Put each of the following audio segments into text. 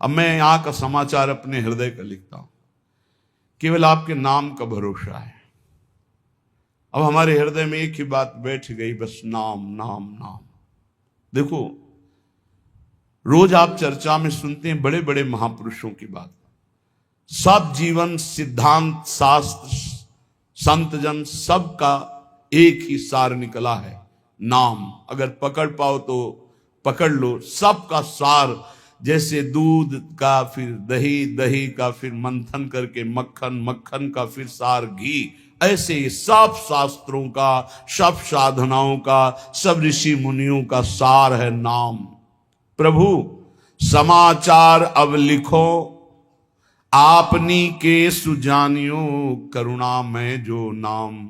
अब मैं यहां का समाचार अपने हृदय का लिखता हूं, केवल आपके नाम का भरोसा है। अब हमारे हृदय में एक ही बात बैठ गई, बस नाम नाम नाम। देखो, रोज आप चर्चा में सुनते हैं बड़े बड़े महापुरुषों की बात, सब जीवन सिद्धांत शास्त्र संत जन सबका एक ही सार निकला है, नाम। अगर पकड़ पाओ तो पकड़ लो, सबका सार। जैसे दूध का फिर दही, दही का फिर मंथन करके मक्खन, मक्खन का फिर सार घी, ऐसे सब शास्त्रों का, सब साधनाओं का, सब ऋषि मुनियों का सार है नाम। प्रभु समाचार अब लिखो, आपनी के सुजानियो, करुणा में जो नाम।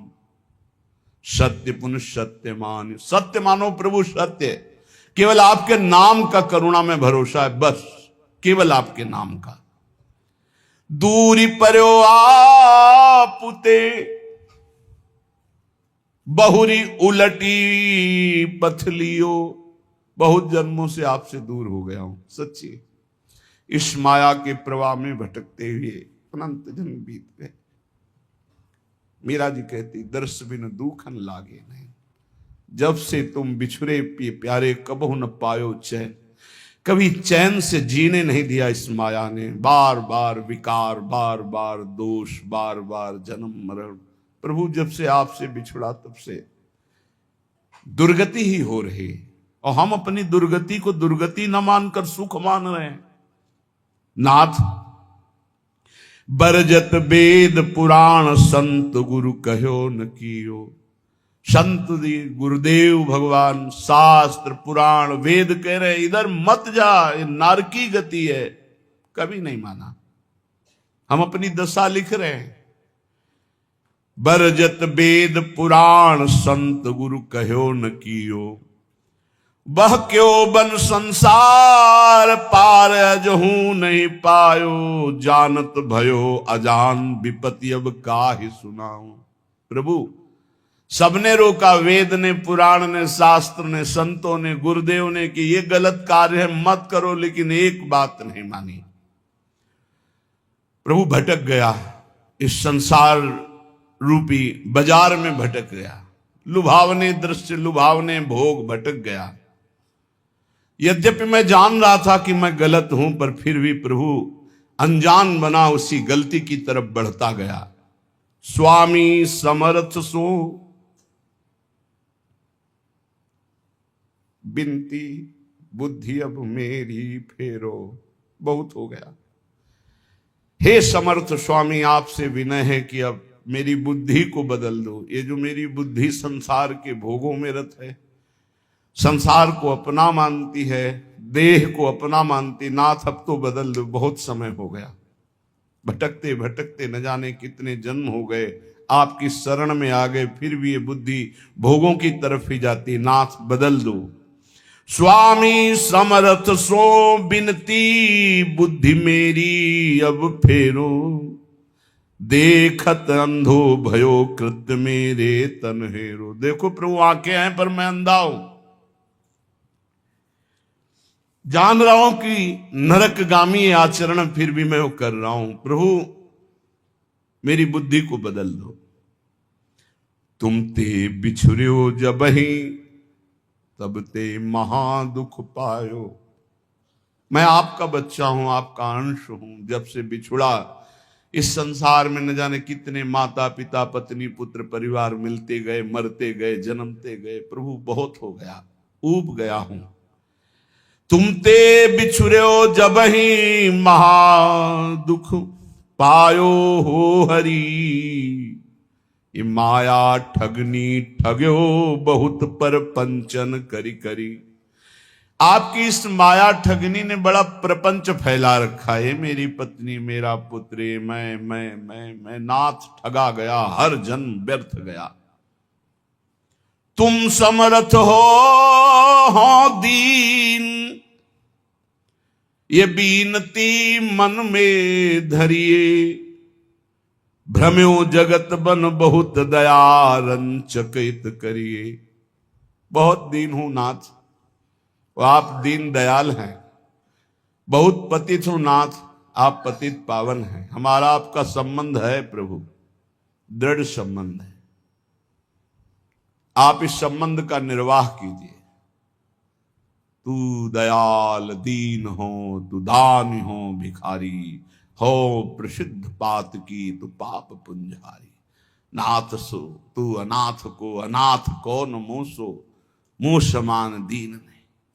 सत्य पुनः सत्य मान, सत्य मानो प्रभु सत्य। केवल आपके नाम का करुणा में भरोसा है, बस केवल आपके नाम का। दूरी पर्यो आपुते, बहुरी उलटी पथलियो। बहुत जन्मों से आपसे दूर हो गया हूं, सच्ची। इस माया के प्रवाह में भटकते हुए अनंत जन्म बीत गए। मीरा जी कहती, दर्श बिन दुखन लागे नहीं, जब से तुम बिछुरे प्यारे कबहु न पायो चैन। कभी चैन से जीने नहीं दिया इस माया ने, बार बार विकार, बार बार दोष, बार बार जन्म मरण। प्रभु जब से आपसे बिछुड़ा तब से दुर्गति ही हो रही, और हम अपनी दुर्गति को दुर्गति न मानकर सुख मान रहे हैं। नाथ बरजत वेद पुराण, संत गुरु कहो न कियो। संत गुरुदेव भगवान शास्त्र पुराण वेद कह रहे इधर मत जा, ये नारकी गति है, कभी नहीं माना। हम अपनी दशा लिख रहे हैं। बरजत वेद पुराण, संत गुरु कहो न कियो। बह क्यों बन संसार पार, अजहू नहीं पायो। जानत भयो अजान, विपत्ति अब काहि सुनाऊं। प्रभु सबने रोका, वेद ने, पुराण ने, शास्त्र ने, संतों ने, गुरुदेव ने कि ये गलत कार्य है, मत करो, लेकिन एक बात नहीं मानी। प्रभु भटक गया, इस संसार रूपी बाजार में भटक गया, लुभावने दृश्य, लुभावने भोग, भटक गया। यद्यपि मैं जान रहा था कि मैं गलत हूं, पर फिर भी प्रभु अनजान बना उसी गलती की तरफ बढ़ता गया। स्वामी समर्थ सो बिनती, बुद्धि अब मेरी फेरो। बहुत हो गया, हे समर्थ स्वामी, आपसे विनय है कि अब मेरी बुद्धि को बदल दो। ये जो मेरी बुद्धि संसार के भोगों में रत है, संसार को अपना मानती है, देह को अपना मानती, नाथ अब तो बदल दो। बहुत समय हो गया, भटकते भटकते न जाने कितने जन्म हो गए, आपकी शरण में आ गए, फिर भी ये बुद्धि भोगों की तरफ ही जाती। नाथ बदल दो। स्वामी समर्थ सो बिनती, बुद्धि मेरी अब फेरो। देखत अंधो भयो कृत्य मेरे तन हेरो। देखो प्रभु आंखें हैं पर मैं अंधा हूं, जान रहा हूं कि नरकगामी आचरण फिर भी मैं वो कर रहा हूं। प्रभु मेरी बुद्धि को बदल दो। तुम ते बिछुर्यो जबहि, तब ते महा दुख पायो। मैं आपका बच्चा हूं, आपका अंश हूं। जब से बिछुड़ा, इस संसार में न जाने कितने माता पिता, पत्नी, पुत्र, परिवार मिलते गए, मरते गए, जन्मते गए। प्रभु बहुत हो गया, ऊब गया हूं। तुम ते बिछुर्यो जबहि, महा दुख पायो हो हरि। ये माया ठगनी ठग्यो, बहुत पर पंचन करी करी। आपकी इस माया ठगनी ने बड़ा प्रपंच फैला रखा है। मेरी पत्नी, मेरा पुत्र, मैं नाथ ठगा गया, हर जन्म व्यर्थ गया। तुम समर्थ हो दीन, ये बीनती मन में धरिए। भ्रम्यो जगत बन बहुत दया, रंचकित करिए। बहुत दीन हूं नाथ, आप दीन दयाल हैं। बहुत पतित हूं नाथ, आप पतित पावन हैं, हमारा आपका संबंध है प्रभु, दृढ़ संबंध है। आप इस संबंध का निर्वाह कीजिए। तू दयाल दीन हो, तू दानी हो भिखारी, हो प्रसिद्ध पात की तू पाप पुंजारी। नाथ सो तू अनाथ को, अनाथ कौन मोसो, मुंह समान दीन नहीं।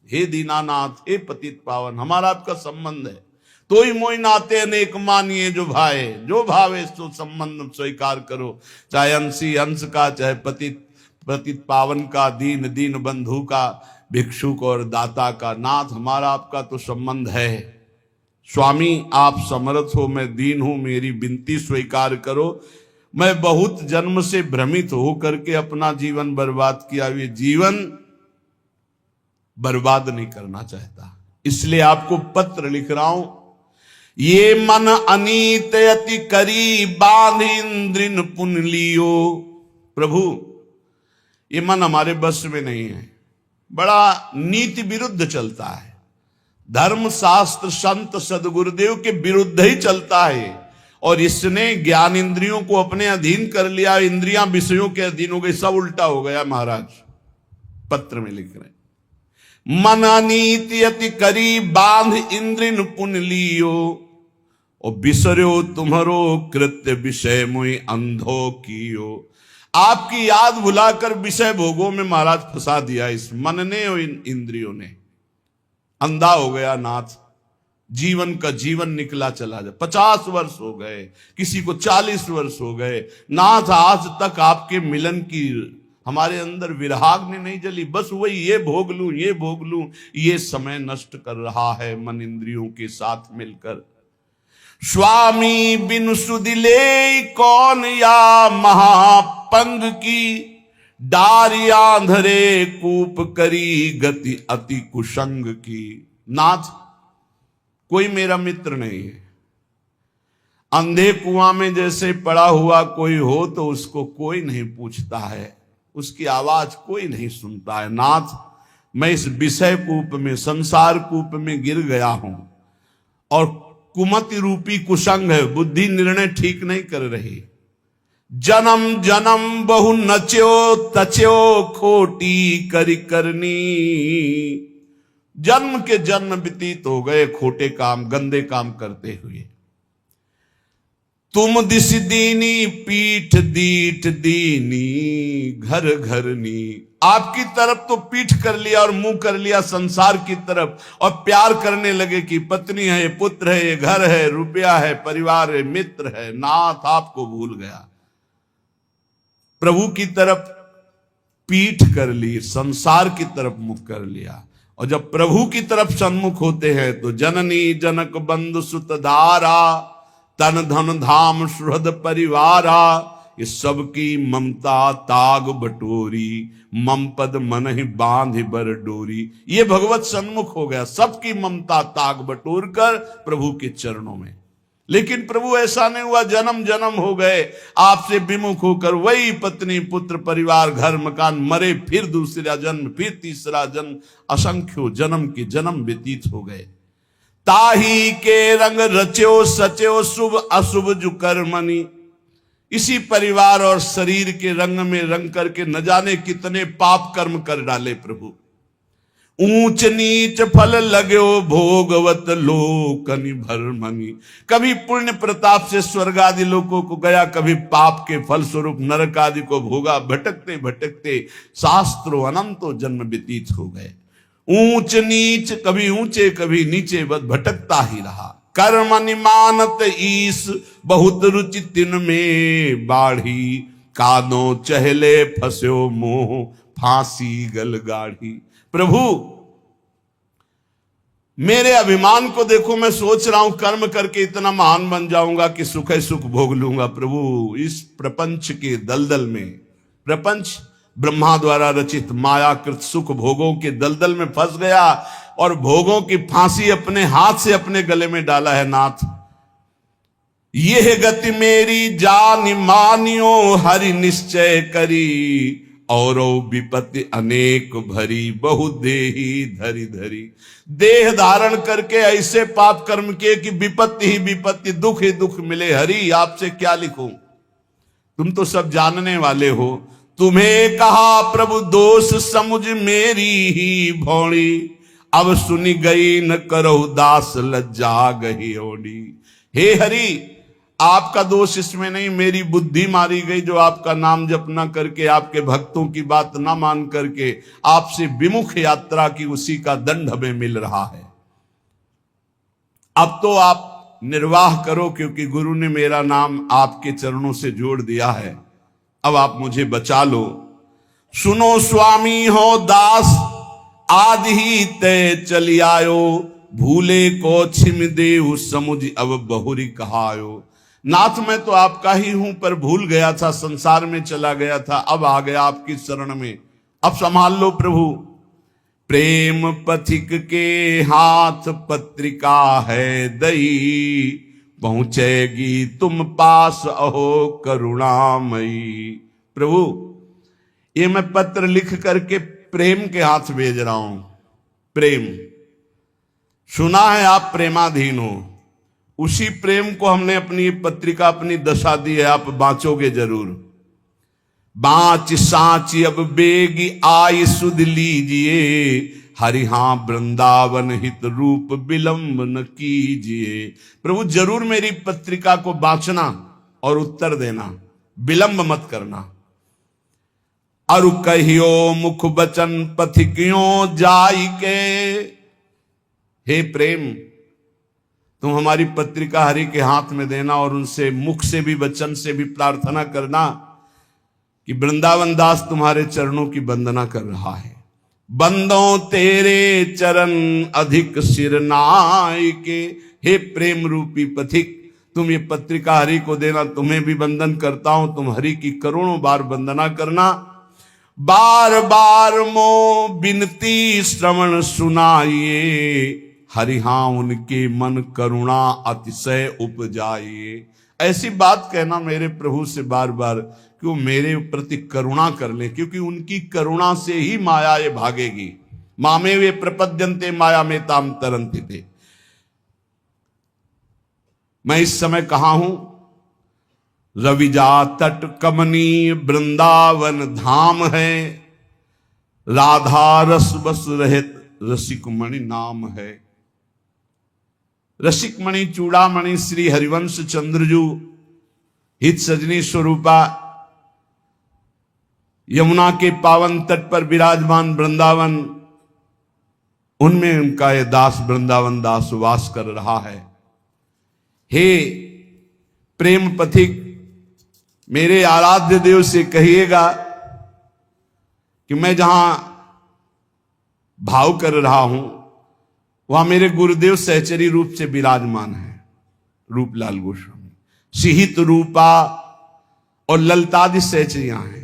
हे दीनानाथ, हे पतित पावन, हमारा आपका संबंध है। तो ही मोई नाते अनेक मानिए जो भाए, जो भावे सो संबंध स्वीकार करो। चाहे अंशी अंश का, चाहे पतित पतित पावन का, दीन दीन बंधु का, भिक्षुक और दाता का। नाथ, हमारा आपका तो संबंध है। स्वामी, आप समर्थ हो, मैं दीन हूं, मेरी विनती स्वीकार करो। मैं बहुत जन्म से भ्रमित होकर के अपना जीवन बर्बाद किया, ये जीवन बर्बाद नहीं करना चाहता, इसलिए आपको पत्र लिख रहा हूं। ये मन अनीत अति करी, बांध इंद्रिन पुन लियो। प्रभु, ये मन हमारे बस में नहीं है, बड़ा नीति विरुद्ध चलता है, धर्म शास्त्र संत सदगुरुदेव के विरुद्ध ही चलता है। और इसने ज्ञान इंद्रियों को अपने अधीन कर लिया, इंद्रियां विषयों के अधीन हो गई, सब उल्टा हो गया। महाराज पत्र में लिख रहे, मन अनीति अति करी, बांध इंद्रिन पुन लियो। और बिसरो तुम्हारो कृत्य, विषय मुई अंधो कियो। आपकी याद भुलाकर विषय भोगों में महाराज फंसा दिया इस मन ने और इन इंद्रियों ने। अंधा हो गया नाथ, जीवन का जीवन निकला चला जाए। 50 वर्ष हो गए, किसी को 40 वर्ष हो गए नाथ, आज तक आपके मिलन की हमारे अंदर विराग्नि नहीं जली। बस वही ये भोग लूं, ये भोग लूं, ये समय नष्ट कर रहा है मन इंद्रियों के साथ मिलकर। स्वामी बिनु सुदिले कौन, या महापंग की, डारी आंधरे कूप करी, गति अति कुसंग की। नाथ, कोई मेरा मित्र नहीं है। अंधे कुआं में जैसे पड़ा हुआ कोई हो तो उसको कोई नहीं पूछता है, उसकी आवाज कोई नहीं सुनता है। नाथ, मैं इस विषय कूप में, संसार कूप में गिर गया हूं, और कुमति रूपी कुसंग है, बुद्धि निर्णय ठीक नहीं कर रही। जन्म जन्म बहु नच्यो तच्यो, खोटी करी करनी। जन्म के जन्म व्यतीत हो गए खोटे काम, गंदे काम करते हुए। तुम दिस दीनी, पीठ दीठ दीनी, घर घरनी। आपकी तरफ तो पीठ कर लिया और मुंह कर लिया संसार की तरफ, और प्यार करने लगे कि पत्नी है, पुत्र है, ये घर है, रुपया है, परिवार है, मित्र है। नाथ, आपको भूल गया। प्रभु की तरफ पीठ कर ली, संसार की तरफ मुख कर लिया। और जब प्रभु की तरफ सन्मुख होते हैं तो जननी जनक बंधु सुत धारा, तन धन धाम सुहृद परिवारा। ये सबकी ममता ताग बटोरी, मम पद मन ही बांध बर डोरी। ये भगवत सन्मुख हो गया, सबकी ममता ताग बटोर कर प्रभु के चरणों में। लेकिन प्रभु ऐसा नहीं हुआ, जन्म जन्म हो गए आपसे विमुख होकर, वही पत्नी पुत्र परिवार घर मकान, मरे फिर दूसरा जन्म, फिर तीसरा जन्म, असंख्यो जन्म के जन्म व्यतीत हो गए। ताही के रंग रच्यो सच्यो, शुभ अशुभ जु कर्मनि। इसी परिवार और शरीर के रंग में रंग करके न जाने कितने पाप कर्म कर डाले प्रभु। ऊंच नीच फल लगो भोगवत लोकनि भरमनि। कभी पुण्य प्रताप से स्वर्ग आदि लोकों को गया, कभी पाप के फल स्वरूप नरक आदि को भोगा। भटकते भटकते शास्त्रों अनंतों जन्म व्यतीत हो गए। ऊंच नीच, कभी ऊंचे कभी नीचे, बस भटकता ही रहा। कर्म निमानत ईस, बहुत रुचि तिन में बाढ़ी। कादो चहले फस्यो मोह, फांसी गल गाढ़ी। प्रभु, मेरे अभिमान को देखो, मैं सोच रहा हूं कर्म करके इतना महान बन जाऊंगा कि सुख सुख भोग लूंगा। प्रभु, इस प्रपंच के दलदल में, प्रपंच ब्रह्मा द्वारा रचित मायाकृत सुख भोगों के दलदल में फंस गया और भोगों की फांसी अपने हाथ से अपने गले में डाला है। नाथ, यह गति मेरी जान मानियो, हरि निश्चय करी। और विपत्ति अनेक भरी, बहु देही धरी धरी। देह धारण करके ऐसे पाप कर्म किए कि विपत्ति ही विपत्ति, दुख ही दुख मिले। हरि आपसे क्या लिखूं, तुम तो सब जानने वाले हो। तुम्हें कहा प्रभु दोष समुझ मेरी ही भौड़ी, अब सुनी गई न करो दास लज्जा गही ओडी। हे हरि, आपका दोष इसमें नहीं, मेरी बुद्धि मारी गई जो आपका नाम जप न करके, आपके भक्तों की बात ना मान करके आपसे विमुख यात्रा की, उसी का दंड हमें मिल रहा है। अब तो आप निर्वाह करो, क्योंकि गुरु ने मेरा नाम आपके चरणों से जोड़ दिया है। अब आप मुझे बचा लो। सुनो स्वामी हो दास, आदि ही तय चली आयो, भूले को छिम देहु समुझ अब बहुरी कहायो। नाथ मैं तो आपका ही हूं, पर भूल गया था, संसार में चला गया था, अब आ गया आपकी शरण में, अब संभाल लो प्रभु। प्रेम पथिक के हाथ पत्रिका है दई, पहुंचेगी तुम पास अहो करुणामयी। प्रभु ये मैं पत्र लिख करके प्रेम के हाथ भेज रहा हूं। प्रेम, सुना है आप प्रेमाधीन हो, उसी प्रेम को हमने अपनी पत्रिका, अपनी दशा दी है, आप बांचोगे जरूर। बाँच सांची अब बेगी आई सुध लीजिए, हरि हां वृंदावन हित रूप विलंब न कीजिए। प्रभु जरूर मेरी पत्रिका को बांचना और उत्तर देना, विलंब मत करना। अरु कहियो मुख बचन पथिकियों जाई के। हे प्रेम, तुम हमारी पत्रिका हरि के हाथ में देना और उनसे मुख से भी वचन से भी प्रार्थना करना कि वृंदावन दास तुम्हारे चरणों की वंदना कर रहा है। बंदों तेरे चरण अधिक सिर नाय के। हे प्रेम रूपी पथिक, तुम ये पत्रिका हरि को देना, तुम्हें भी वंदन करता हूं, तुम हरि की करोड़ों बार वंदना करना। बार बार मो बिनती श्रवण सुनाइए, हरि हां उनके मन करुणा अतिशय उपजाइए। ऐसी बात कहना मेरे प्रभु से बार बार कि वो मेरे प्रति करुणा कर ले, क्योंकि उनकी करुणा से ही माया ये भागेगी। मामे वे प्रपद्यन्ते माया में ताम तरंति थे। मैं इस समय कहां हूं? रविजा तट कमनीय वृंदावन धाम है, राधा रस बस रहित रसिक मणि नाम है। रसिक मणि चूड़ामणि श्री हरिवंश चंद्रजू हित सजनी स्वरूपा यमुना के पावन तट पर विराजमान वृंदावन, उनमें उनका ये दास वृंदावन दास वास कर रहा है। हे प्रेम पथिक, मेरे आराध्य देव से कहिएगा कि मैं जहां भाव कर रहा हूं वहां मेरे गुरुदेव सहचरी रूप से विराजमान है, रूपलाल गोस्वामी। सिहित रूपा और ललितादि सहचरियां हैं।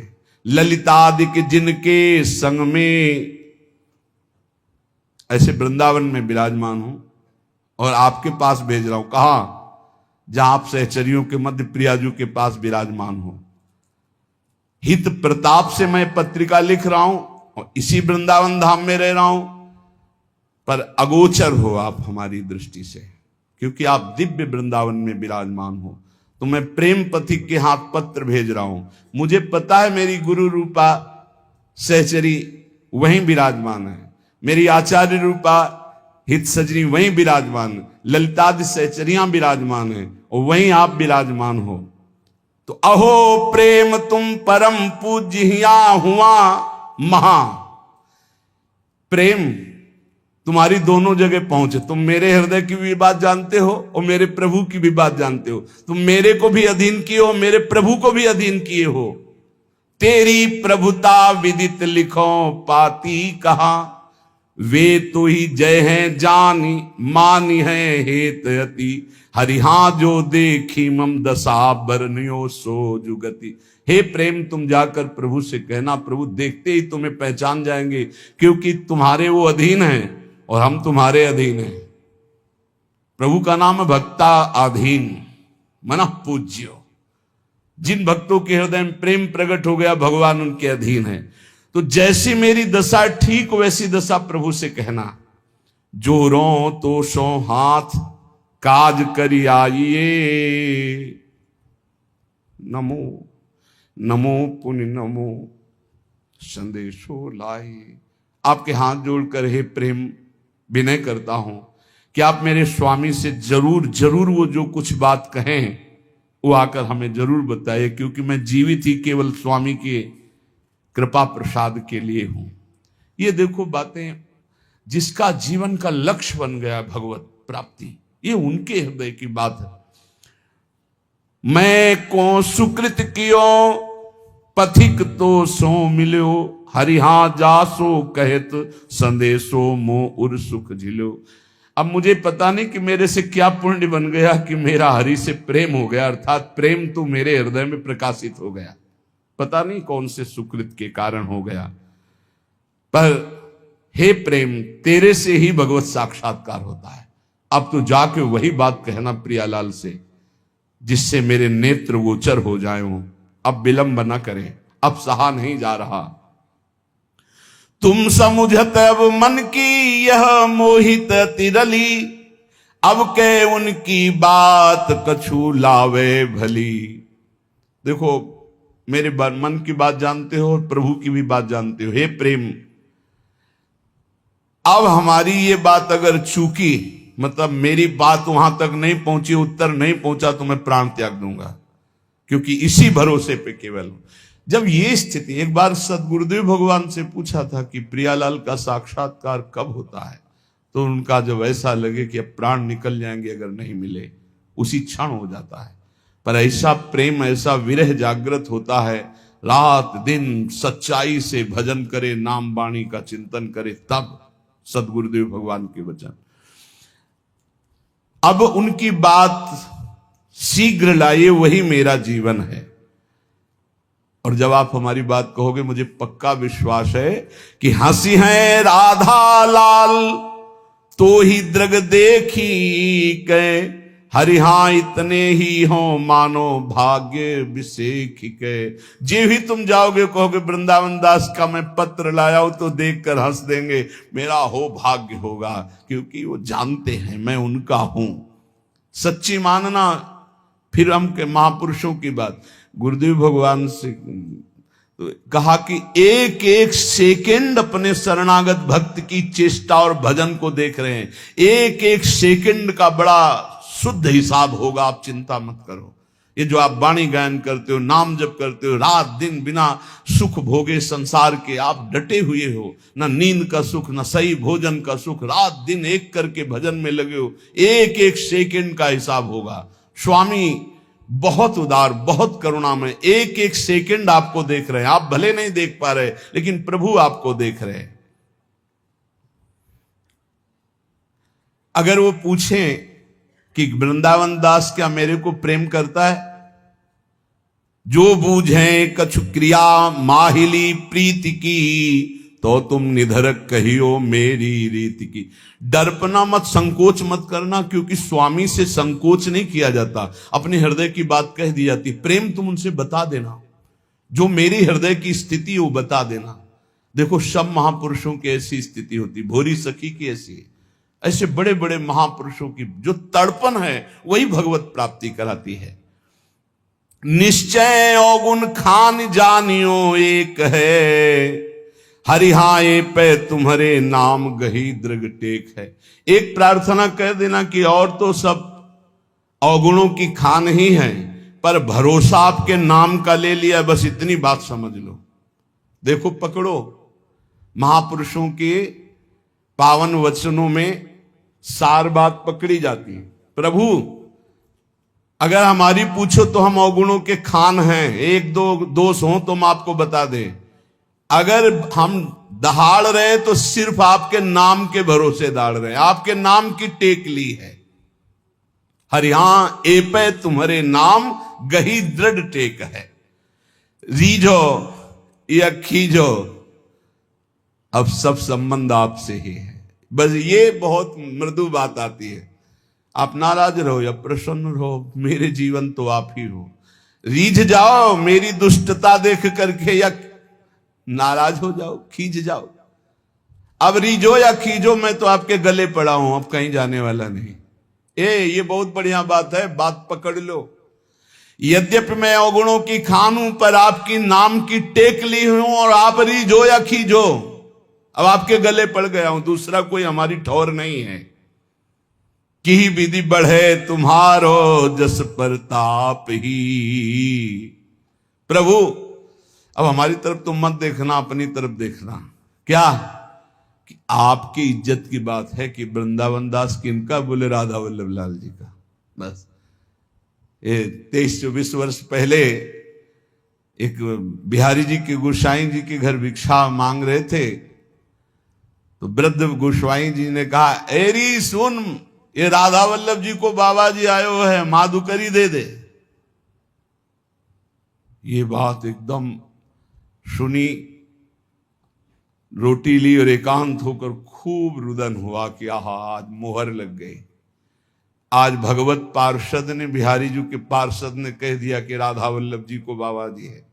ललितादि के जिनके संग में ऐसे वृंदावन में विराजमान हूं और आपके पास भेज रहा हूं। कहा? जहां आप सहचरियों के मध्य प्रियाजू के पास विराजमान हो। हित प्रताप से मैं पत्रिका लिख रहा हूं और इसी वृंदावन धाम में रह रहा हूं, पर अगोचर हो आप हमारी दृष्टि से, क्योंकि आप दिव्य वृंदावन में विराजमान हो। तो मैं प्रेम पथिक के हाथ पत्र भेज रहा हूं। मुझे पता है मेरी गुरु रूपा सहचरी वहीं विराजमान है, मेरी आचार्य रूपा हित सजनी वहीं विराजमान, ललितादि सहचरियां विराजमान है और वहीं आप विराजमान हो। तो अहो प्रेम तुम परम पूज्या हुआ महा। प्रेम तुम्हारी दोनों जगह पहुंचे। तुम मेरे हृदय की भी बात जानते हो और मेरे प्रभु की भी बात जानते हो। तुम मेरे को भी अधीन किए हो, मेरे प्रभु को भी अधीन किए हो। तेरी प्रभुता विदित लिखो पाती कहा, वे तो ही जय हैं जानी मानी है हेतयति। हरिहा जो देखी मम दशा बरनियो सो जुगति। हे प्रेम, तुम जाकर प्रभु से कहना, प्रभु देखते ही तुम्हें पहचान जाएंगे, क्योंकि तुम्हारे वो अधीन हैं और हम तुम्हारे अधीन हैं। प्रभु का नाम भक्ता अधीन मन पूज्यो। जिन भक्तों के हृदय में प्रेम प्रकट हो गया, भगवान उनके अधीन है। तो जैसी मेरी दशा ठीक वैसी दशा प्रभु से कहना, जो रो तो सो हाथ काज करी आइए, नमो नमो पुण्य नमो संदेशो लाई। आपके हाथ जोड़कर हे प्रेम विनय करता हूं कि आप मेरे स्वामी से जरूर जरूर वो जो कुछ बात कहें वो आकर हमें जरूर बताइए, क्योंकि मैं जीवित ही केवल स्वामी के कृपा प्रसाद के लिए हूं। ये देखो बातें, जिसका जीवन का लक्ष्य बन गया भगवत प्राप्ति, ये उनके हृदय की बात है। मैं को सुकृत कियो पथिक तो सो मिलो, हरिहा जासो कहत संदेशो मो उर सुख झिलो। अब मुझे पता नहीं कि मेरे से क्या पुण्य बन गया कि मेरा हरि से प्रेम हो गया, अर्थात प्रेम तो मेरे हृदय में प्रकाशित हो गया। पता नहीं कौन से सुकृत के कारण हो गया, पर हे प्रेम, तेरे से ही भगवत साक्षात्कार होता है। अब तो जाके वही बात कहना प्रियालाल से, जिससे मेरे नेत्र गोचर हो जाए। अब विलंब न करें, अब सहा नहीं जा रहा। तुम समुझत अब मन की यह मोहित तिरली, अब के उनकी बात कछु लावे भली। देखो, मेरे मन की बात जानते हो और प्रभु की भी बात जानते हो। हे प्रेम, अब हमारी ये बात अगर चूकी, मतलब मेरी बात वहां तक नहीं पहुंची, उत्तर नहीं पहुंचा, तो मैं प्राण त्याग दूंगा, क्योंकि इसी भरोसे पे केवल। जब ये स्थिति, एक बार सदगुरुदेव भगवान से पूछा था कि प्रियालाल का साक्षात्कार कब होता है, तो उनका जब ऐसा लगे कि अब प्राण निकल जाएंगे अगर नहीं मिले, उसी क्षण हो जाता है। पर ऐसा प्रेम, ऐसा विरह जागृत होता है, रात दिन सच्चाई से भजन करे, नाम वाणी का चिंतन करे, तब सदगुरुदेव भगवान के वचन। अब उनकी बात शीघ्र लाइए, वही मेरा जीवन है। और जब आप हमारी बात कहोगे, मुझे पक्का विश्वास है कि हंसी है राधा लाल तो ही द्रग देखी के, हरिहा इतने ही हो मानो भाग्य विशेख के। जे भी तुम जाओगे कहोगे वृंदावन दास का मैं पत्र लाया हूं, तो देखकर हंस देंगे, मेरा हो भाग्य होगा, क्योंकि वो जानते हैं मैं उनका हूं। सच्ची मानना। फिर हम के महापुरुषों की बात, गुरुदेव भगवान से तो कहा कि एक एक सेकंड अपने शरणागत भक्त की चेष्टा और भजन को देख रहे हैं। एक एक सेकंड का बड़ा शुद्ध हिसाब होगा, आप चिंता मत करो। ये जो आप वाणी गायन करते हो, नाम जप करते हो, रात दिन बिना सुख भोगे संसार के आप डटे हुए हो, ना नींद का सुख, ना सही भोजन का सुख, रात दिन एक करके भजन में लगे हो, एक एक सेकंड का हिसाब होगा। स्वामी बहुत उदार, बहुत करुणामय, एक एक सेकंड आपको देख रहे हैं। आप भले नहीं देख पा रहे, लेकिन प्रभु आपको देख रहे हैं। अगर वो पूछें कि वृंदावन दास क्या मेरे को प्रेम करता है, जो बूझे कछु क्रिया माहिली प्रीति की, तो तुम निधरक कहियो मेरी रीति की। डरपना मत, संकोच मत करना, क्योंकि स्वामी से संकोच नहीं किया जाता, अपने हृदय की बात कह दी जाती। प्रेम तुम उनसे बता देना, जो मेरी हृदय की स्थिति वो बता देना। देखो, सब महापुरुषों की ऐसी स्थिति होती, भोरी सखी की ऐसी है। ऐसे बड़े बड़े महापुरुषों की जो तड़पन है, वही भगवत प्राप्ति कराती है। निश्चय अवगुण खान जानियो एक है, हरिहाए पे तुम्हारे नाम गही दृग टेक है। एक प्रार्थना कह देना कि और तो सब अवगुणों की खान ही है, पर भरोसा आपके नाम का ले लिया, बस इतनी बात समझ लो। देखो, पकड़ो, महापुरुषों के पावन वचनों में सार बात पकड़ी जाती है। प्रभु अगर हमारी पूछो तो हम अवगुणों के खान हैं, एक दो दोष हो तो हम आपको बता दें। अगर हम दहाड़ रहे तो सिर्फ आपके नाम के भरोसे दाड़ रहे, आपके नाम की टेक ली है। हरिहा ए पे तुम्हारे नाम गही दृढ़ टेक है। रीझो या खींचो, अब सब संबंध आपसे ही है। बस ये बहुत मृदु बात आती है। आप नाराज रहो या प्रसन्न रहो, मेरे जीवन तो आप ही हो। रीझ जाओ मेरी दुष्टता देख करके, या नाराज हो जाओ, खींच जाओ। अब रीझो या खींचो, मैं तो आपके गले पड़ा हूं, अब कहीं जाने वाला नहीं। ये बहुत बढ़िया बात है, बात पकड़ लो। यद्यपि मैं अवगुणों की खान हूं, पर आपकी नाम की टेक ली हूं, और आप रीझो या खींचो, अब आपके गले पड़ गया हूं, दूसरा कोई हमारी ठौर नहीं है। की विधि बढ़े तुम्हारो जस प्रताप ही। प्रभु अब हमारी तरफ तुम मत देखना, अपनी तरफ देखना। क्या कि आपकी इज्जत की बात है कि वृंदावन दास किनका? बोले राधा वल्लभ लाल जी का। बस ये 23-24 वर्ष पहले एक बिहारी जी के गोसाई जी के घर भिक्षा मांग रहे थे, तो वृद्ध गोस्वाई जी ने कहा, एरी सुन, ये राधा वल्लभ जी को बाबा जी आयो है, माधुकरी दे दे। ये बात एकदम सुनी, रोटी ली और एकांत होकर खूब रुदन हुआ कि आहा, आज मोहर लग गई। आज भगवत पार्षद ने, बिहारी जी के पार्षद ने कह दिया कि राधा वल्लभ जी को बाबा जी है।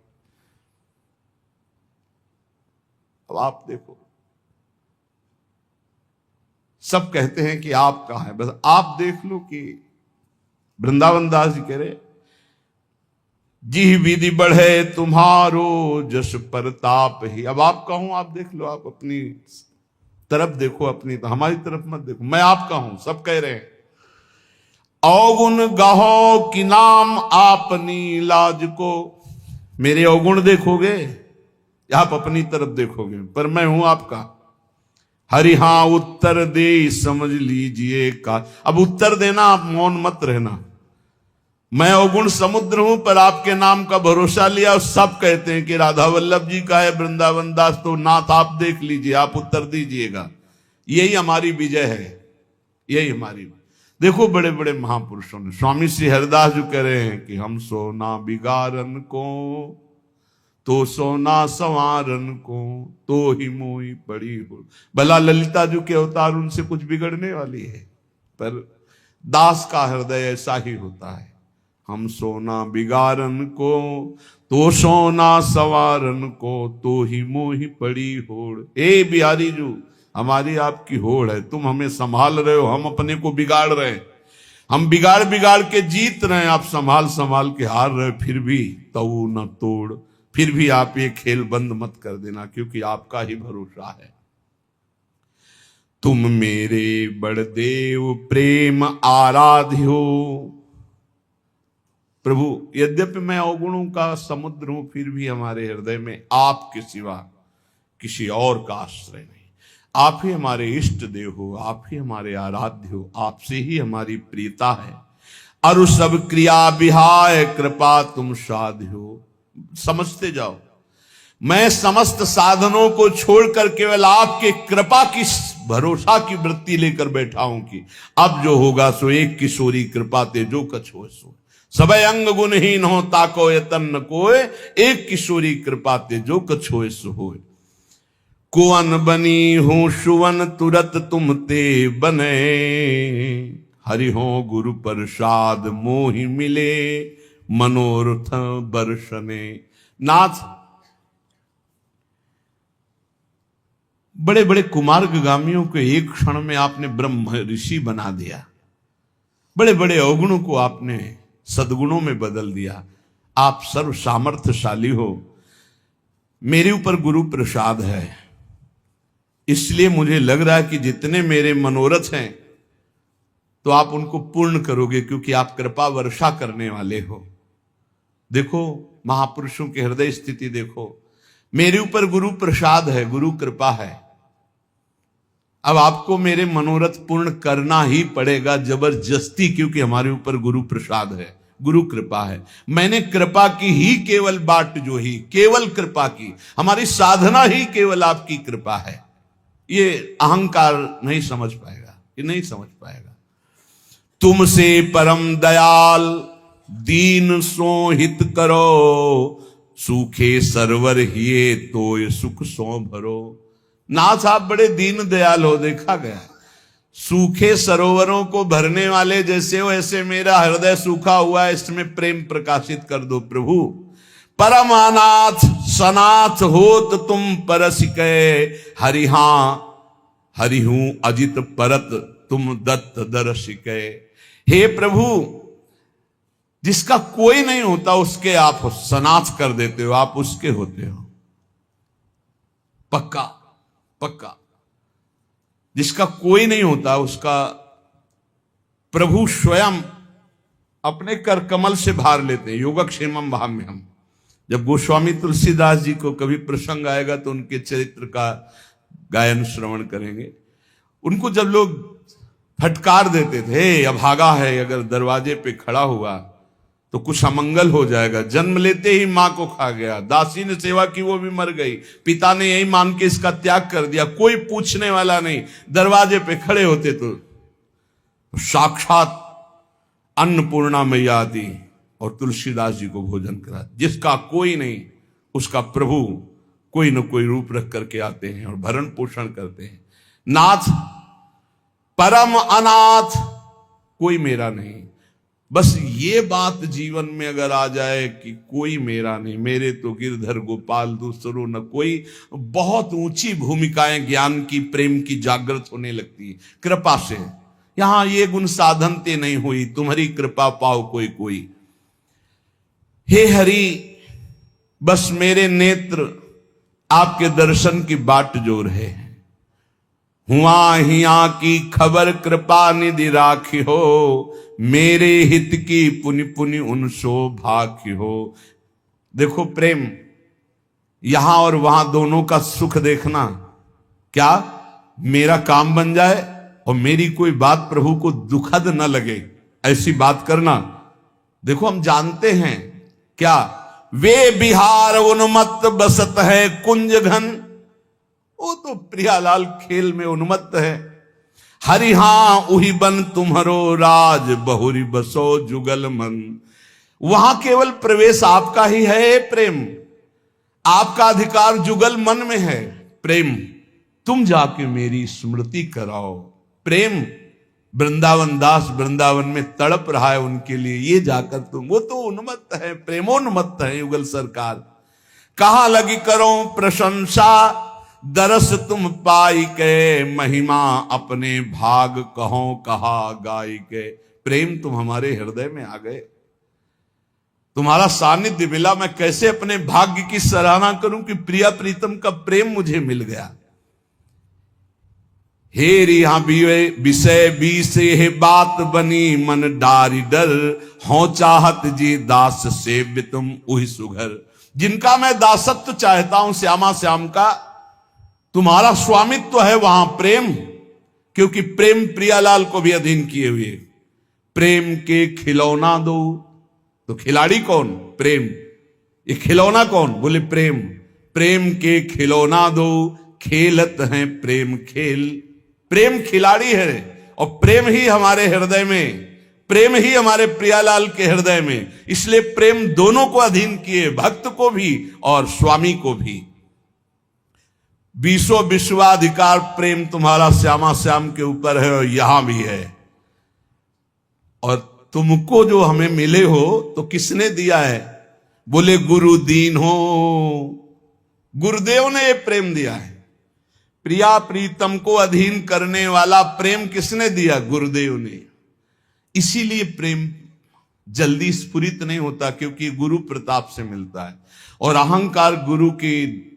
अब आप देखो, सब कहते हैं कि आपका है, बस आप देख लो कि वृंदावन दास जी कह रहे, जी विधि बढ़े तुम्हारो जस प्रताप ही। अब आप कहूं, आप देख लो, आप अपनी तरफ देखो, अपनी तो हमारी तरफ मत देखो। मैं आपका हूं, सब कह रहे हैं। अवगुण गाहो कि नाम आपनी लाज को। मेरे अवगुण देखोगे, आप अपनी तरफ देखोगे, पर मैं हूं आपका। हरि हां उत्तर दे समझ लीजिए का। अब उत्तर देना, आप मौन मत रहना। मैं अवगुण समुद्र हूं, पर आपके नाम का भरोसा लिया। सब कहते हैं कि राधा वल्लभ जी का है वृंदावन दास, तो नाथ आप देख लीजिए, आप उत्तर दीजिएगा। यही हमारी विजय है, यही हमारी। देखो बड़े बड़े महापुरुषों ने, स्वामी श्री हरिदास जो कह रहे हैं कि हम सोना बिगारन को, तो सोना संवारन को, तो ही मोही पड़ी हो। भला ललिता जी के अवतार, उनसे कुछ बिगड़ने वाली है, पर दास का हृदय ऐसा ही होता है। हम सोना बिगारन को, तो सोना सवारन को, तो ही मोही पड़ी होड़। ए बिहारी जू, हमारी आपकी होड़ है, तुम हमें संभाल रहे हो, हम अपने को बिगाड़ रहे हैं। हम बिगाड़ बिगाड़ के जीत रहे हैं, आप संभाल संभाल के हार रहे, फिर भी तऊ न तोड़। फिर भी आप ये खेल बंद मत कर देना, क्योंकि आपका ही भरोसा है। तुम मेरे बड़देव प्रेम आराध्य हो। प्रभु यद्यपि मैं अवगुणों का समुद्र हूं, फिर भी हमारे हृदय में आपके सिवा किसी और का आश्रय नहीं। आप ही हमारे इष्ट देव हो, आप ही हमारे आराध्य हो, आपसे ही हमारी प्रियता है। अरु सब क्रिया विहाय कृपा तुम साध्य हो। समझते जाओ, मैं समस्त साधनों को छोड़कर केवल आपके कृपा की भरोसा की वृत्ति लेकर बैठा हूं कि अब जो होगा सो एक किशोरी कृपा ते जो कछ हो सो। सबय अंग गुणहीन हो ताको यतन न कोय, एक किशोरी कृपा ते जो कछ होए सो होए। कुवन बनी हूं सुवन तुरत तुम ते बने, हरि हो गुरु प्रसाद मोहि मिले, मनोरथ बरसने। नाथ बड़े बड़े कुमार्गामियों को एक क्षण में आपने ब्रह्म ऋषि बना दिया। बड़े बड़े अवगुणों को आपने सद्गुणों में बदल दिया। आप सर्व सामर्थ्यशाली हो। मेरे ऊपर गुरु प्रसाद है, इसलिए मुझे लग रहा है कि जितने मेरे मनोरथ हैं तो आप उनको पूर्ण करोगे, क्योंकि आप कृपा वर्षा करने वाले हो। देखो महापुरुषों की हृदय स्थिति देखो। मेरे ऊपर गुरु प्रसाद है, गुरु कृपा है। अब आपको मेरे मनोरथ पूर्ण करना ही पड़ेगा जबरदस्ती, क्योंकि हमारे ऊपर गुरु प्रसाद है, गुरु कृपा है। मैंने कृपा की ही केवल बाट जो ही, केवल कृपा की, हमारी साधना ही केवल आपकी कृपा है। ये अहंकार नहीं समझ पाएगा, ये नहीं समझ पाएगा। तुमसे परम दयाल दीन सो हित करो, सूखे सरवर हिये तो ये सुख सो भरो। नाथ आप बड़े दीन दयाल हो, देखा गया। सूखे सरोवरों को भरने वाले जैसे हो, ऐसे मेरा हृदय सूखा हुआ है, इसमें प्रेम प्रकाशित कर दो प्रभु। परमानाथ सनाथ होत तुम परसिके, हरिहा हरि हूं अजित परत तुम दत्त दर्शिके। हे प्रभु, जिसका कोई नहीं होता उसके आप सनाथ कर देते हो, आप उसके होते हो। पक्का पक्का। जिसका कोई नहीं होता उसका प्रभु स्वयं अपने कर कमल से भार लेते हैं। योगक्षेमम भाम्यहम। जब गोस्वामी तुलसीदास जी को कभी प्रसंग आएगा तो उनके चरित्र का गायन श्रवण करेंगे। उनको जब लोग फटकार देते थे, अभागा है, अगर दरवाजे पे खड़ा हुआ तो कुछ अमंगल हो जाएगा, जन्म लेते ही मां को खा गया, दासी ने सेवा की वो भी मर गई, पिता ने यही मान के इसका त्याग कर दिया, कोई पूछने वाला नहीं, दरवाजे पे खड़े होते तो साक्षात अन्नपूर्णा मैया आती और तुलसीदास जी को भोजन करा। जिसका कोई नहीं उसका प्रभु कोई न कोई रूप रख करके आते हैं और भरण पोषण करते हैं। नाथ परम अनाथ, कोई मेरा नहीं। बस ये बात जीवन में अगर आ जाए कि कोई मेरा नहीं, मेरे तो गिरधर गोपाल दूसरो न कोई, बहुत ऊंची भूमिकाएं ज्ञान की प्रेम की जागृत होने लगती है कृपा से। यहां ये गुण साधन ते नहीं हुई, तुम्हारी कृपा पाओ कोई कोई। हे हरि, बस मेरे नेत्र आपके दर्शन की बाट जोर है। हुआ हिया की खबर कृपा निधि राखी हो, मेरे हित की पुनि पुनि उन सौभाग्य हो। देखो प्रेम, यहां और वहां दोनों का सुख देखना, क्या मेरा काम बन जाए और मेरी कोई बात प्रभु को दुखद न लगे, ऐसी बात करना। देखो हम जानते हैं क्या, वे बिहार उन्मत्त बसत है कुंज घन, वो तो प्रियालाल खेल में उन्मत्त है। हरि हां उही बन तुम्हारो राज, बहुरी बसो जुगल मन। वहां केवल प्रवेश आपका ही है प्रेम, आपका अधिकार जुगल मन में है। प्रेम तुम जाके मेरी स्मृति कराओ। प्रेम वृंदावन दास वृंदावन में तड़प रहा है उनके लिए, ये जाकर तुम, वो तो उन्मत्त है, प्रेमोन्मत्त है युगल सरकार। कहां लगी करो प्रशंसा, दरस तुम पाई के, महिमा अपने भाग कहो कहा गाई के। प्रेम तुम हमारे हृदय में आ गए, तुम्हारा सानिध्य मिला, मैं कैसे अपने भाग्य की सराहना करूं कि प्रिया प्रीतम का प्रेम मुझे मिल गया। हे रिहा विषय बीसे है बात बनी, मन डारी डर हो चाहत जी दास सेव्य तुम उही सुघर। जिनका मैं दासत्व चाहता हूं श्यामा श्याम का, तुम्हारा स्वामित्व है वहां प्रेम, क्योंकि प्रेम प्रियालाल को भी अधीन किए हुए। प्रेम के खिलौना दो, तो खिलाड़ी कौन? प्रेम। ये खिलौना कौन? बोले प्रेम। प्रेम के खिलौना दो, खेलत हैं प्रेम खेल। प्रेम खिलाड़ी है और प्रेम ही हमारे हृदय में, प्रेम ही हमारे प्रियालाल के हृदय में। इसलिए प्रेम दोनों को अधीन किए, भक्त को भी और स्वामी को भी। बीसों विश्वाधिकार प्रेम तुम्हारा श्यामा श्याम के ऊपर है और यहां भी है। और तुमको जो हमें मिले हो तो किसने दिया है? बोले गुरु दीन हो, गुरुदेव ने ये प्रेम दिया है। प्रिया प्रीतम को अधीन करने वाला प्रेम किसने दिया? गुरुदेव ने। इसीलिए प्रेम जल्दी स्फुरित नहीं होता, क्योंकि गुरु प्रताप से मिलता है और अहंकार गुरु की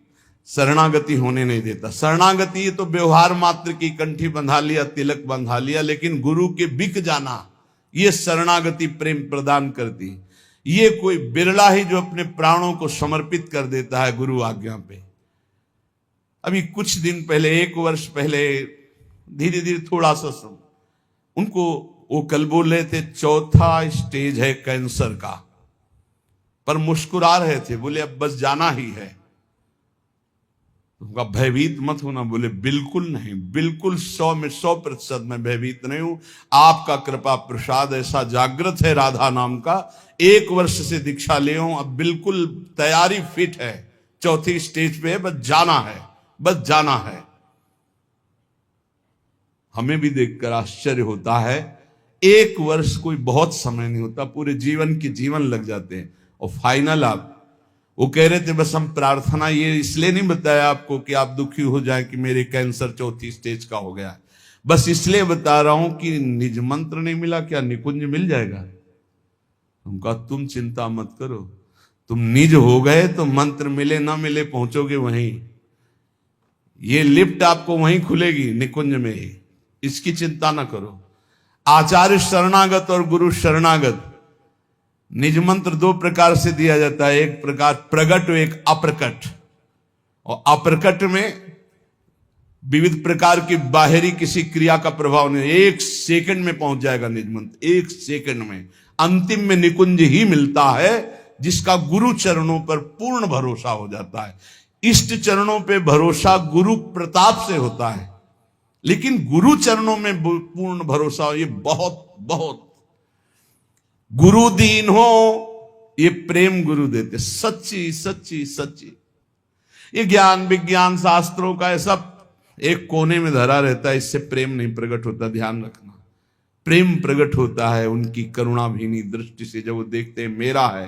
शरणागति होने नहीं देता। शरणागति ये तो व्यवहार मात्र की, कंठी बंधा लिया, तिलक बंधा लिया, लेकिन गुरु के बिक जाना, ये शरणागति प्रेम प्रदान करती। ये कोई बिरला ही जो अपने प्राणों को समर्पित कर देता है गुरु आज्ञा पे। अभी कुछ दिन पहले, 1 वर्ष पहले, धीरे धीरे थोड़ा सा उनको वो कल बोल रहे थे 4था स्टेज है कैंसर का, पर मुस्कुरा रहे थे, बोले अब बस जाना ही है। उनका भयभीत मत होना। बोले बिल्कुल नहीं, बिल्कुल 100 में 100% मैं भयभीत नहीं हूं। आपका कृपा प्रसाद ऐसा जागृत है राधा नाम का, 1 वर्ष से दीक्षा ले हूं, अब बिल्कुल तैयारी फिट है, 4थी स्टेज पे है, बस जाना है, बस जाना है। हमें भी देखकर आश्चर्य होता है। 1 वर्ष कोई बहुत समय नहीं होता, पूरे जीवन के जीवन लग जाते हैं। और फाइनल आप, वो कह रहे थे बस हम प्रार्थना, ये इसलिए नहीं बताया आपको कि आप दुखी हो जाए कि मेरे कैंसर 4थी स्टेज का हो गया है, बस इसलिए बता रहा हूं कि निज मंत्र नहीं मिला, क्या निकुंज मिल जाएगा? उनका तुम चिंता मत करो, तुम निज हो गए तो मंत्र मिले ना मिले पहुंचोगे वहीं। ये लिफ्ट आपको वहीं खुलेगी निकुंज में ही, इसकी चिंता ना करो। आचार्य शरणागत और गुरु शरणागत, निज मंत्र 2 प्रकार से दिया जाता है, एक प्रकार प्रगट और एक अप्रकट। और अप्रकट में विविध प्रकार की बाहरी किसी क्रिया का प्रभाव नहीं, 1 सेकंड में पहुंच जाएगा निज मंत्र, 1 सेकंड में। अंतिम में निकुंज ही मिलता है जिसका गुरु चरणों पर पूर्ण भरोसा हो जाता है। इष्ट चरणों पे भरोसा गुरु प्रताप से होता है, लेकिन गुरु चरणों में पूर्ण भरोसा ये बहुत बहुत। गुरु दीन हो, ये प्रेम गुरु देते, सच्ची सच्ची सच्ची। ये ज्ञान विज्ञान शास्त्रों का ये सब एक कोने में धरा रहता है, इससे प्रेम नहीं प्रकट होता, ध्यान रखना। प्रेम प्रकट होता है उनकी करुणा भीनी दृष्टि से, जब वो देखते हैं मेरा है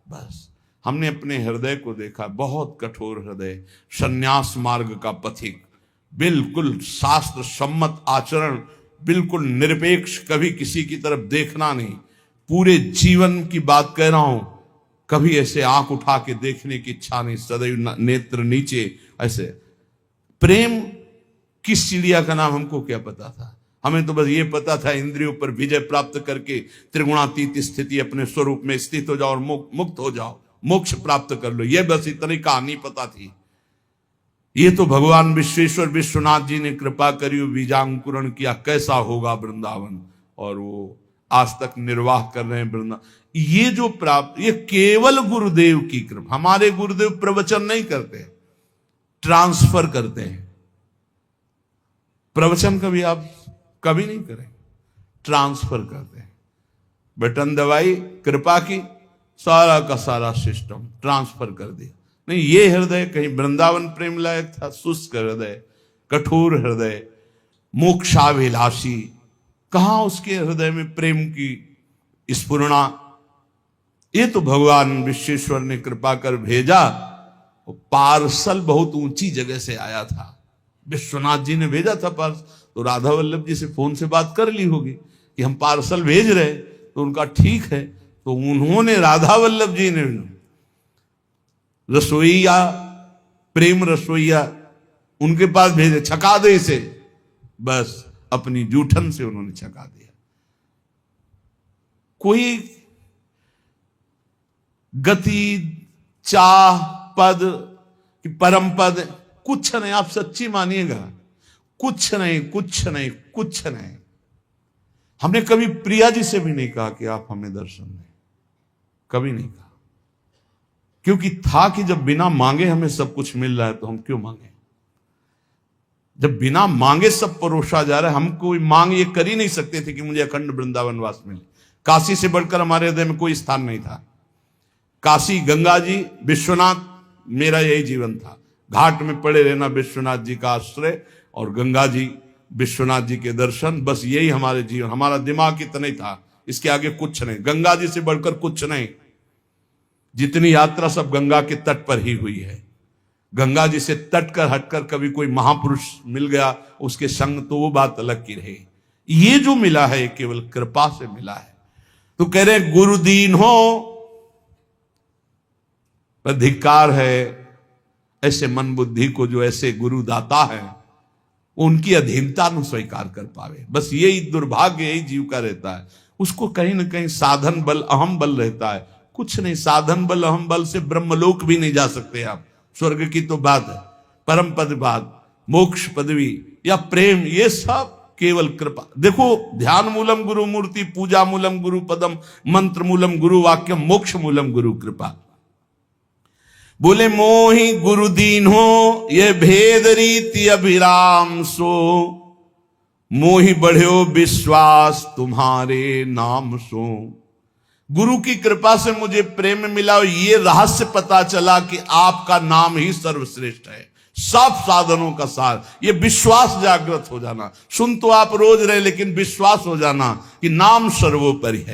बस। हमने अपने हृदय को देखा, बहुत कठोर हृदय, संन्यास मार्ग का पथिक, बिल्कुल शास्त्र सम्मत आचरण, बिल्कुल निरपेक्ष, कभी किसी की तरफ देखना नहीं। पूरे जीवन की बात कह रहा हूं, कभी ऐसे आंख उठा के देखने की इच्छा नहीं, सदैव नेत्र नीचे ऐसे। प्रेम किस चिड़िया का नाम हमको क्या पता था? हमें तो बस ये पता था इंद्रियों पर विजय प्राप्त करके त्रिगुणातीत स्थिति अपने स्वरूप में स्थित हो जाओ और मुक्त हो जाओ, मोक्ष प्राप्त कर लो, ये बस इतनी कहानी पता थी। ये तो भगवान विश्वेश्वर विश्वनाथ जी ने कृपा करी, बीजांकुरण किया, कैसा होगा वृंदावन, और वो आज तक निर्वाह कर रहे हैं वृंदावन। ये जो प्राप्त, ये केवल गुरुदेव की कृपा। हमारे गुरुदेव प्रवचन नहीं करते, ट्रांसफर करते हैं। प्रवचन कभी आप कभी नहीं करें, ट्रांसफर करते हैं। बटन दबाई, कृपा की, सारा का सारा सिस्टम ट्रांसफर कर दिया। नहीं, ये हृदय कहीं वृंदावन प्रेम लायक था? शुष्क हृदय, कठोर हृदय, मोक्षाभिलाषी, कहां उसके हृदय में प्रेम की स्फुरणा? ये तो भगवान विश्वेश्वर ने कृपा कर भेजा। पार्सल बहुत ऊंची जगह से आया था, विश्वनाथ जी ने भेजा था पार्सल। तो राधा वल्लभ जी से फोन से बात कर ली होगी कि हम पार्सल भेज रहे, तो उनका ठीक है। तो उन्होंने, राधा वल्लभ जी ने रसोईया, प्रेम रसोईया उनके पास भेजे, छका दे इसे, बस अपनी जूठन से उन्होंने छका दिया। कोई गति, चाह, पद, परम पद कुछ नहीं, आप सच्ची मानिएगा, कुछ नहीं, कुछ नहीं, कुछ नहीं। हमने कभी प्रिया जी से भी नहीं कहा कि आप हमें दर्शन दें, कभी नहीं कहा, क्योंकि था कि जब बिना मांगे हमें सब कुछ मिल रहा है तो हम क्यों मांगे? जब बिना मांगे सब परोसा जा रहा है, हम कोई मांग ये कर ही नहीं सकते थे कि मुझे अखंड वृंदावन वास मिले। काशी से बढ़कर हमारे हृदय में कोई स्थान नहीं था। काशी, गंगा जी, विश्वनाथ, मेरा यही जीवन था। घाट में पड़े रहना, विश्वनाथ जी का आश्रय, और गंगा जी, विश्वनाथ जी के दर्शन, बस यही हमारे जीवन। हमारा दिमाग इतना ही था, इसके आगे कुछ नहीं, गंगा जी से बढ़कर कुछ नहीं। जितनी यात्रा सब गंगा के तट पर ही हुई है। गंगा जी से तट कर हटकर कभी कोई महापुरुष मिल गया उसके संग, तो वो बात अलग की रही। ये जो मिला है केवल कृपा से मिला है। तो कह रहे गुरु दीन हो, अधिकार है ऐसे मन बुद्धि को जो ऐसे गुरु दाता है उनकी अधीनता न स्वीकार कर पावे। बस यही दुर्भाग्य यही जीव का रहता है। उसको कहीं ना कहीं साधन बल, अहम बल रहता है। कुछ नहीं, साधन बल अहम बल से ब्रह्मलोक भी नहीं जा सकते आप। स्वर्ग की तो बात है, परम पद बात, मोक्ष पदवी या प्रेम, ये सब केवल कृपा। देखो, ध्यान मूलम गुरु मूर्ति, पूजा मूलम गुरु पदम, मंत्र मूलम गुरु वाक्यम, मोक्ष मूलम गुरु कृपा। बोले मोहि गुरु दीन हो, ये भेद रीति अभिराम सो, मोहि बढ़्यो विश्वास तुम्हारे नाम सो। गुरु की कृपा से मुझे प्रेम मिला और ये रहस्य पता चला कि आपका नाम ही सर्वश्रेष्ठ है। सब साधनों का सार, ये विश्वास जागृत हो जाना। सुन तो आप रोज रहे, लेकिन विश्वास हो जाना कि नाम सर्वोपरि है।